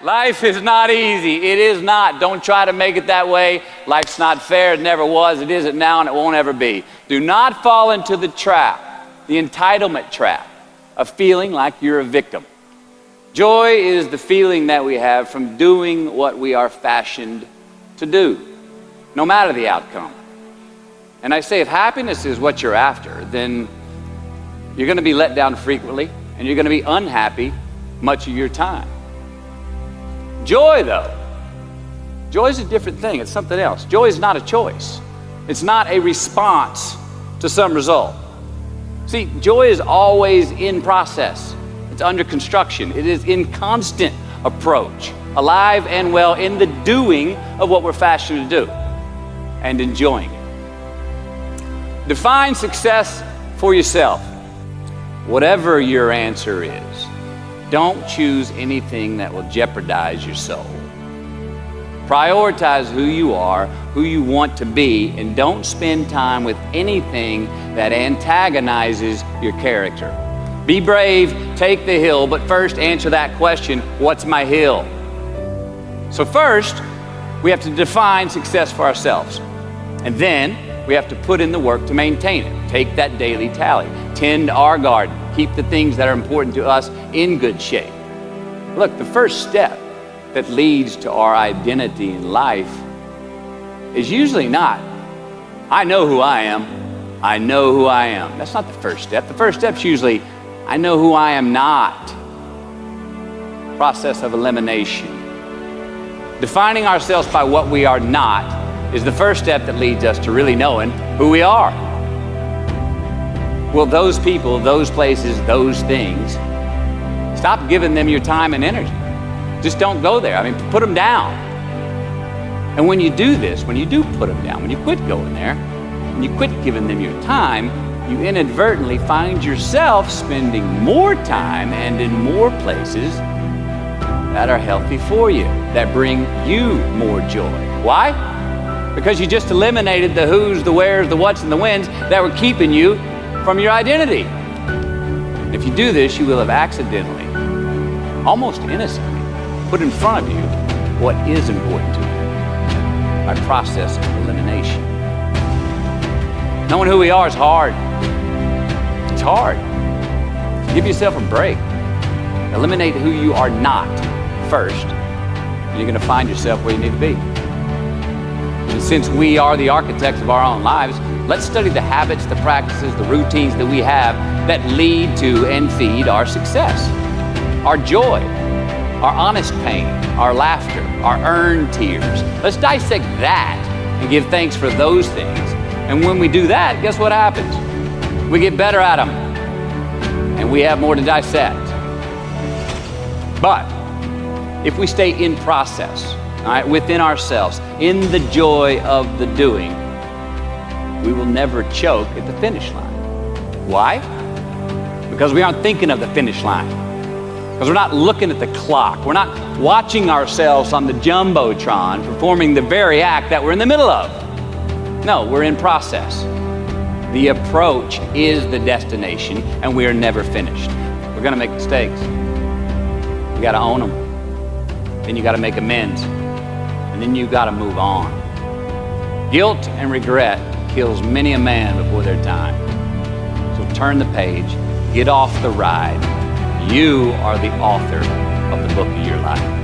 Life is not easy. It is not. Don't try to make it that way. Life's not fair. It never was. It isn't now, and it won't ever be. Do not fall into the trap, the entitlement trap, of feeling like you're a victim. Joy is the feeling that we have from doing what we are fashioned to do, no matter the outcome. And I say, if happiness is what you're after, then you're going to be let down frequently, and you're going to be unhappy much of your time. Joy, though, joy is a different thing. It's something else. Joy is not a choice. It's not a response to some result. See, joy is always in process. It's under construction. It is in constant approach, alive and well in the doing of what we're fashioned to do and enjoying it. Define success for yourself. Whatever your answer is, don't choose anything that will jeopardize your soul. Prioritize who you are, who you want to be, and don't spend time with anything that antagonizes your character. Be brave, take the hill, but first answer that question, what's my hill? So first, we have to define success for ourselves. And then we have to put in the work to maintain it. Take that daily tally. Tend our garden. Keep the things that are important to us in good shape. Look, the first step that leads to our identity in life is usually not, I know who I am. I know who I am. That's not the first step. The first step's usually, I know who I am not. Process of elimination. Defining ourselves by what we are not is the first step that leads us to really knowing who we are. Well, those people, those places, those things, stop giving them your time and energy. Just don't go there. I mean, put them down. And when you do this, when you do put them down, when you quit going there, when you quit giving them your time, you inadvertently find yourself spending more time and in more places that are healthy for you, that bring you more joy. Why? Because you just eliminated the who's, the where's, the what's, and the when's that were keeping you from your identity. If you do this, you will have accidentally, almost innocently, put in front of you what is important to you by process of elimination. Knowing who we are is hard. It's hard. Give yourself a break. Eliminate who you are not first, and you're going to find yourself where you need to be. And since we are the architects of our own lives, let's study the habits, the practices, the routines that we have that lead to and feed our success, our joy, our honest pain, our laughter, our earned tears. Let's dissect that and give thanks for those things. And when we do that, guess what happens? We get better at them, and we have more to dissect. But if we stay in process, all right, within ourselves, in the joy of the doing, we will never choke at the finish line. Why? Because we aren't thinking of the finish line. Because we're not looking at the clock. We're not watching ourselves on the Jumbotron performing the very act that we're in the middle of. No, we're in process. The approach is the destination, and we are never finished. We're going to make mistakes. You got to own them. Then you got to make amends. And then you got to move on. Guilt and regret kills many a man before their time. So turn the page, get off the ride. You are the author of the book of your life.